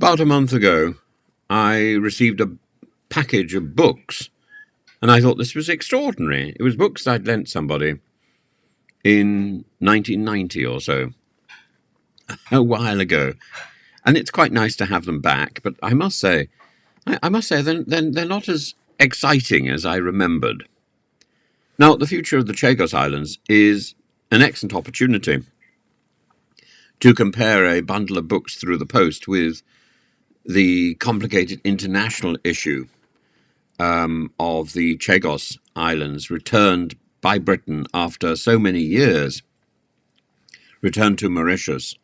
About a month ago, I received a package of books, and I thought this was extraordinary. It was books I'd lent somebody in 1990 or so, a while ago, and it's quite nice to have them back. But I must say, they're not as exciting as I remembered. Now, the future of the Chagos Islands is an excellent opportunity to compare a bundle of books through the post with the complicated international issue of the Chagos Islands returned by Britain after so many years, returned to Mauritius,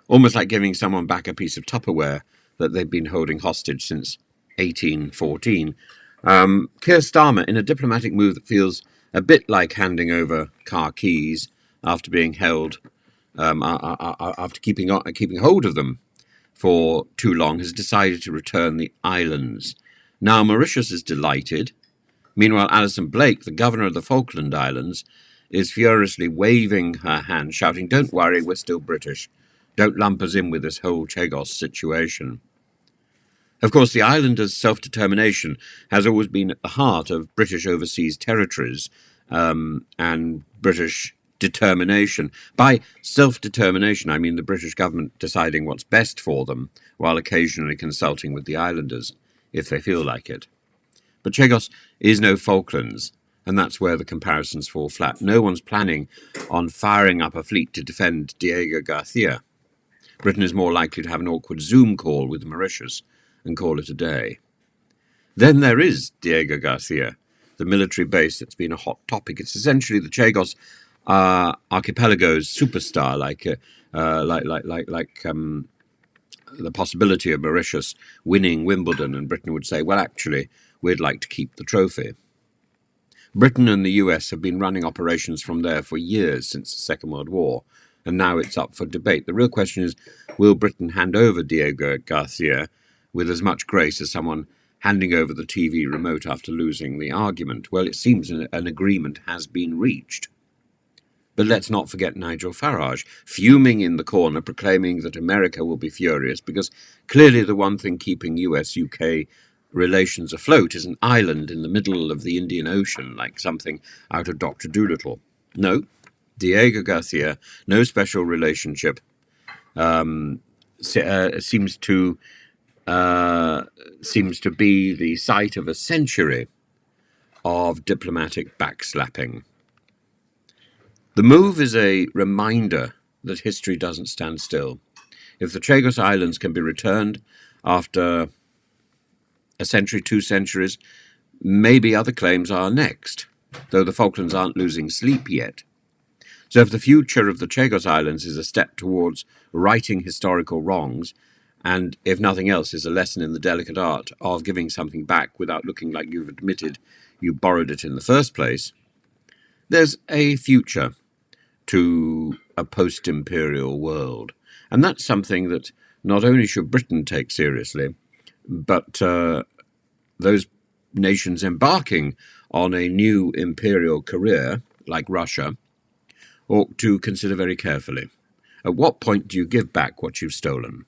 almost like giving someone back a piece of Tupperware that they've been holding hostage since 1814. Keir Starmer, in a diplomatic move that feels a bit like handing over car keys after being held, after keeping hold of them for too long, has decided to return the islands. Now, Mauritius is delighted. Meanwhile, Alison Blake, the governor of the Falkland Islands, is furiously waving her hand, shouting, "Don't worry, we're still British. Don't lump us in with this whole Chagos situation." Of course, the islanders' self-determination has always been at the heart of British overseas territories and British determination. By self-determination, I mean the British government deciding what's best for them, while occasionally consulting with the islanders, if they feel like it. But Chagos is no Falklands, and that's where the comparisons fall flat. No one's planning on firing up a fleet to defend Diego Garcia. Britain is more likely to have an awkward Zoom call with Mauritius and call it a day. Then there is Diego Garcia, the military base that's been a hot topic. It's essentially the Chagos archipelago's superstar, like the possibility of Mauritius winning Wimbledon, and Britain would say, well, actually, we'd like to keep the trophy. Britain and the US have been running operations from there for years, since the Second World War, and now it's up for debate. The real question is, will Britain hand over Diego Garcia with as much grace as someone handing over the TV remote after losing the argument? Well, it seems an agreement has been reached. But let's not forget Nigel Farage, fuming in the corner, proclaiming that America will be furious, because clearly the one thing keeping US-UK relations afloat is an island in the middle of the Indian Ocean, like something out of Dr. Dolittle. No, Diego Garcia, no special relationship, seems to be the site of a century of diplomatic backslapping. The move is a reminder that history doesn't stand still. If the Chagos Islands can be returned after a century, 2 centuries, maybe other claims are next, though the Falklands aren't losing sleep yet. So if the future of the Chagos Islands is a step towards righting historical wrongs, and if nothing else is a lesson in the delicate art of giving something back without looking like you've admitted you borrowed it in the first place, there's a future to a post-imperial world. And that's something that not only should Britain take seriously, but those nations embarking on a new imperial career, like Russia, ought to consider very carefully. At what point do you give back what you've stolen?